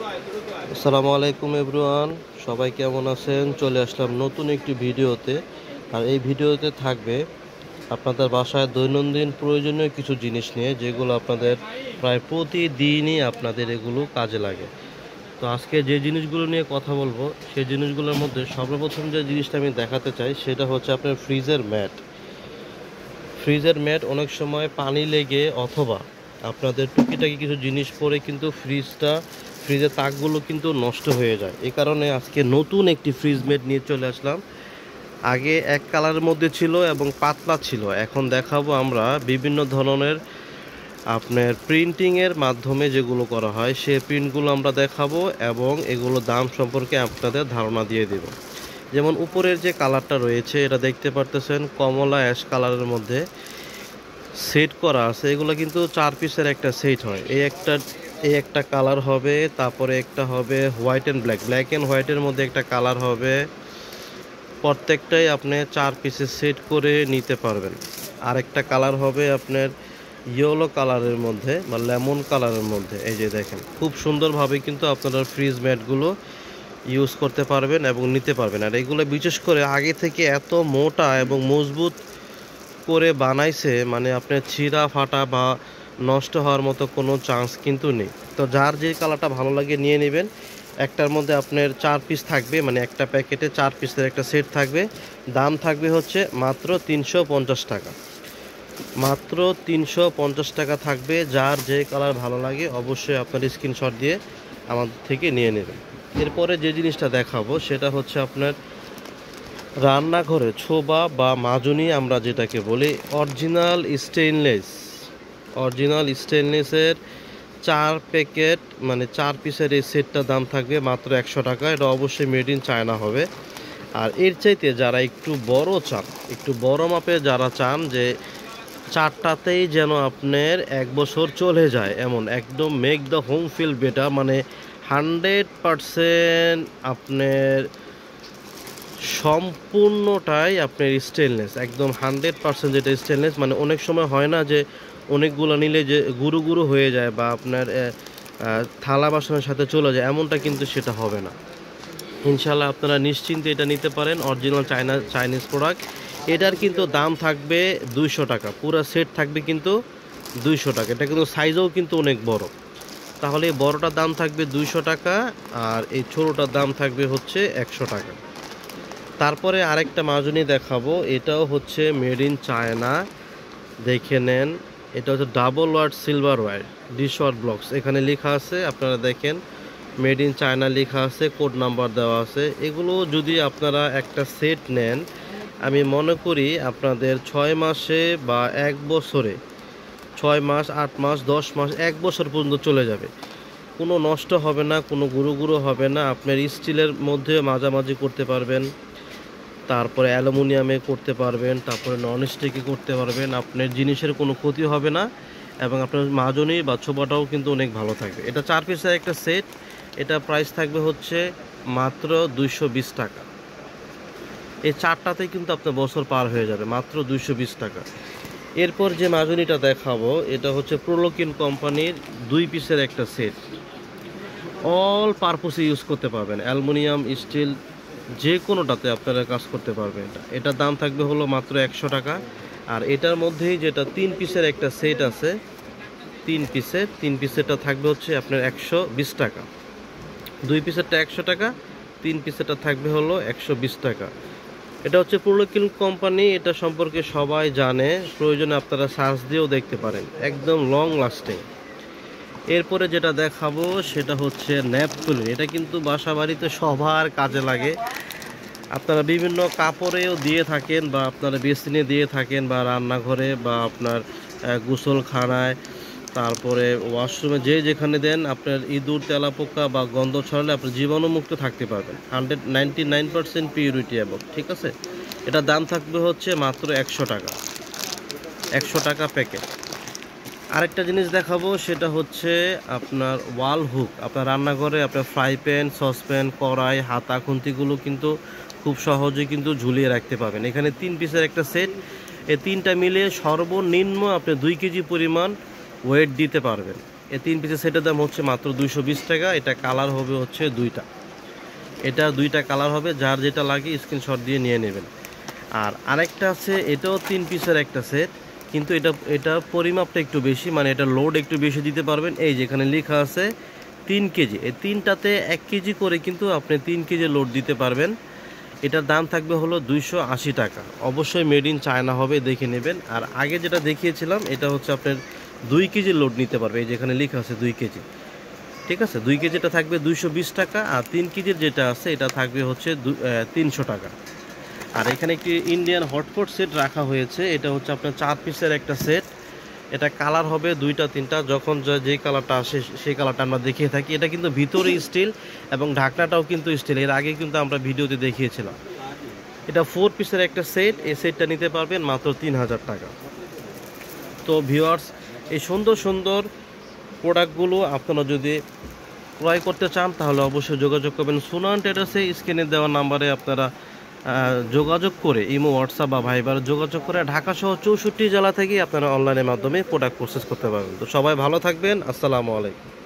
আসসালামু আলাইকুম এভরিওয়ান, সবাই কেমন আছেন? চলে আসলাম নতুন একটি ভিডিওতে। আর এই ভিডিওতে থাকবে আপনাদের বাসায় দৈনন্দিন প্রয়োজনীয় কিছু জিনিস নিয়ে, যেগুলো আপনাদের প্রায় প্রতিদিনই আপনাদের এগুলো কাজে লাগে। তো আজকে যে জিনিসগুলো নিয়ে কথা বলবো, সেই জিনিসগুলোর মধ্যে সর্বপ্রথম যে জিনিসটা আমি দেখাতে চাই সেটা হচ্ছে আপনার ফ্রিজের ম্যাট অনেক সময় পানি লেগে অথবা আপনাদের টুকিটাকি কিছু জিনিস পরে কিন্তু ফ্রিজের তাকগুলো কিন্তু নষ্ট হয়ে যায়। এই কারণে আজকে নতুন একটি ফ্রিজ ম্যাট নিয়ে চলে আসলাম। আগে এক কালারের মধ্যে ছিল এবং পাতলা ছিল, এখন দেখাবো আমরা বিভিন্ন ধরনের আপনার প্রিন্টিংয়ের মাধ্যমে যেগুলো করা হয় সেই প্রিন্টগুলো আমরা দেখাবো এবং এগুলো দাম সম্পর্কে আপনাদের ধারণা দিয়ে দেব। যেমন উপরের যে কালারটা রয়েছে এটা দেখতে পারতেছেন, কমলা অ্যাশ কালারের মধ্যে সেট করা আছে। এগুলো কিন্তু 4 পিসের একটা সেট হয়। এই একটা কালার হবে, তারপরে একটা হবে হোয়াইট অ্যান্ড ব্ল্যাক অ্যান্ড হোয়াইটের মধ্যে একটা কালার হবে। প্রত্যেকটাই আপনি 4 পিসের সেট করে নিতে পারবেন। আরেকটা কালার হবে আপনার ইয়েলো কালারের মধ্যে বা লেমন কালারের মধ্যে। এই যে দেখেন, খুব সুন্দরভাবে কিন্তু আপনারা ফ্রিজ ম্যাটগুলো ইউজ করতে পারবেন এবং নিতে পারবেন। আর এগুলো বিশেষ করে আগে থেকে এত মোটা এবং মজবুত করে বানাইছে, মানে আপনার ছিঁড়া ফাটা বা নষ্ট হওয়ার মতো কোনো চান্স কিন্তু নেই। তো যার যে কালারটা ভালো লাগে নিয়ে নেবেন। একটার মধ্যে আপনার 4 পিস থাকবে, মানে একটা প্যাকেটে 4 পিসের একটা সেট থাকবে। দাম থাকবে হচ্ছে মাত্র 350 টাকা। মাত্র 350 টাকা থাকবে। যার যে কালার ভালো লাগে অবশ্যই আপনার স্ক্রিনশট দিয়ে আমাদের থেকে নিয়ে নেবেন। এরপরে যে জিনিসটা দেখাবো সেটা হচ্ছে আপনার রান্নাঘরে ছোবা বা মাজনি আমরা যেটাকে বলি, অরিজিনাল স্টেনলেসের 4 প্যাকেট, মানে 4 পিসের এই সেটটার দাম থাকবে মাত্র 100 টাকা। এটা অবশ্যই মেড ইন চায়না হবে। আর এর চাইতে যারা একটু বড় মাপের যারা চান যে 4টাতেই যেন আপনার 1 বছর চলে যায়, এমন একদম make the home feel better, মানে 100% আপনার সম্পূর্ণটাই আপনার স্টেনলেস, একদম 100% যেটা স্টেনলেস। মানে অনেক সময় হয় না যে অনেকগুলো নিলে যে গুঁড়ো গুঁড়ো হয়ে যায় বা আপনার থালা বাসনের সাথে চলে যায়, এমনটা কিন্তু সেটা হবে না। ইনশাল্লাহ আপনারা নিশ্চিন্তে এটা নিতে পারেন। Original Chinese product. এটার কিন্তু দাম থাকবে 200 টাকা। পুরো সেট থাকবে কিন্তু 200 টাকা। এটা কিন্তু সাইজও কিন্তু অনেক বড়। তাহলে এই বড়টার দাম থাকবে 200 টাকা আর এই ছোটোটার দাম থাকবে হচ্ছে 100 টাকা। তারপরে আরেকটা মাজনি দেখাবো, এটাও হচ্ছে মেড ইন চায়না। দেখে নেন, এটা হচ্ছে double watt silver ware dishware blocks. এখানে লেখা আছে, আপনারা দেখেন মেড ইন চায়না লেখা আছে, কোড নাম্বার দেওয়া আছে। এগুলো যদি আপনারা একটা সেট নেন, আমি মনে করি আপনাদের 6 মাসে বা 1 বছরে, 6 মাস 8 মাস 10 মাস 1 বছর পর্যন্ত চলে যাবে। কোনো নষ্ট হবে না, কোনো গুঁড়ো গুঁড়ো হবে না। আপনার স্টিলের মধ্যে মাঝামাঝি করতে পারবেন, তারপরে অ্যালুমিনিয়ামে করতে পারবেন, তারপরে নন স্টিকে করতে পারবেন। আপনার জিনিসের কোনো ক্ষতি হবে না এবং আপনার মাজনি বা ছোপাটাও কিন্তু অনেক ভালো থাকবে। এটা 4 পিসের একটা সেট। এটা প্রাইস থাকবে হচ্ছে মাত্র 220 টাকা। এই 4টাতেই কিন্তু আপনার বছর পার হয়ে যাবে, মাত্র 220 টাকা। এরপর যে মাজনিটা দেখাবো এটা হচ্ছে প্রোলোকিন কোম্পানির 2 পিসের একটা সেট। অল পারপোসে ইউজ করতে পারবেন, অ্যালুমিনিয়াম স্টিল যে কোনোটাতে আপনারা কাজ করতে পারবেন। এটার দাম থাকবে হলো মাত্র 100 টাকা। আর এটার মধ্যেই যেটা 3 পিসের একটা সেট আছে, 3 পিসেরটা থাকবে হচ্ছে আপনার 120 টাকা। 2 পিসেরটা 100 টাকা, 3 পিসেরটা থাকবে হলো 120 টাকা। এটা হচ্ছে প্রোলোকিন কোম্পানি, এটা সম্পর্কে সবাই জানে, প্রয়োজনে আপনারা সার্চ দিয়েও দেখতে পারেন, একদম লং লাস্টিং। এরপরে যেটা দেখাবো সেটা হচ্ছে ন্যাপথলিন। এটা কিন্তু বাসা বাড়িতে সবার কাজে লাগে। আপনারা বিভিন্ন কাপড়েও দিয়ে থাকেন বা আপনারা বেসিনে দিয়ে থাকেন বা রান্নাঘরে বা আপনার গোসলখানায়, তারপরে ওয়াশরুমে, যেখানে দেন আপনার ইঁদুর তেলাপোকা বা গন্ধ ছড়ালে আপনি জীবাণুমুক্ত থাকতে পারবেন। 99% পিউরিটি এবং ঠিক আছে। এটার দাম থাকবে হচ্ছে মাত্র 100 টাকা, 100 টাকা প্যাকেট। আরেকটা জিনিস দেখাবো সেটা হচ্ছে আপনার ওয়াল হুক। আপনার রান্নাঘরে আপনার ফ্রাই প্যান, সসপ্যান, কড়াই, হাতা খুন্তিগুলো কিন্তু খুব সহজে কিন্তু ঝুলিয়ে রাখতে পারবেন। এখানে 3 পিসের একটা সেট। এই 3টা মিলিয়ে সর্বনিম্ন আপনি 2 কেজি পরিমাণ ওয়েট দিতে পারবেন। এই 3 পিসের সেটের দাম হচ্ছে মাত্র 220 টাকা। এটা কালার হবে হচ্ছে 2টা, এটা 2টা কালার হবে, যার যেটা লাগে স্ক্রিনশট দিয়ে নিয়ে নেবেন। আর আরেকটা আছে, এটাও 3 পিসের একটা সেট, কিন্তু এটা পরিমাপটা একটু বেশি, মানে এটা লোড একটু বেশি দিতে পারবেন। এই যেখানে লেখা আছে 3 কেজি, এই 3টাতে 1 কেজি করে কিন্তু আপনি 3 কেজি লোড দিতে পারবেন। এটার দাম থাকবে হলো 280 টাকা। অবশ্যই মেড ইন চায়না হবে, দেখে নেবেন। আর আগে যেটা দেখিয়েছিলাম এটা হচ্ছে আপনার 2 কেজি লোড নিতে পারবে, এই যেখানে লেখা আছে 2 কেজি। ঠিক আছে, 2 কেজিটা থাকবে 220 টাকা, আর 3 কেজির যেটা আছে এটা থাকবে হচ্ছে 300 টাকা। আর এখানে একটি ইন্ডিয়ান হটপট সেট রাখা হয়েছে, এটা হচ্ছে আপনার 4 পিসের একটা সেট। এটা কালার হবে 2টা 3টা, যখন যে কালারটা আসে সেই কালারটা আমরা দেখিয়ে থাকি। এটা কিন্তু ভিতরে স্টিল এবং ঢাকনাটাও কিন্তু স্টিল, এর আগে কিন্তু আমরা ভিডিওতে দেখিয়েছিলাম। এটা 4 পিসের একটা সেট, এই সেটটা নিতে পারবেন মাত্র 3000 টাকা। তো ভিউয়ার্স, এই সুন্দর সুন্দর প্রোডাক্টগুলো আপনারা যদি ক্রয় করতে চান তাহলে অবশ্যই যোগাযোগ করবেন সুনান ট্রেডার্সে। স্ক্রিনে দেওয়া নাম্বারে আপনারা যোগাযোগ করে ইমো, হোয়াটসঅ্যাপ বা ভাইবার যোগাযোগ করে ঢাকা সহ 64 জেলা থেকেই আপনারা অনলাইনের মাধ্যমে প্রোডাক্ট প্রসেস করতে পারবেন। তো সবাই ভালো থাকবেন, আসসালামু আলাইকুম।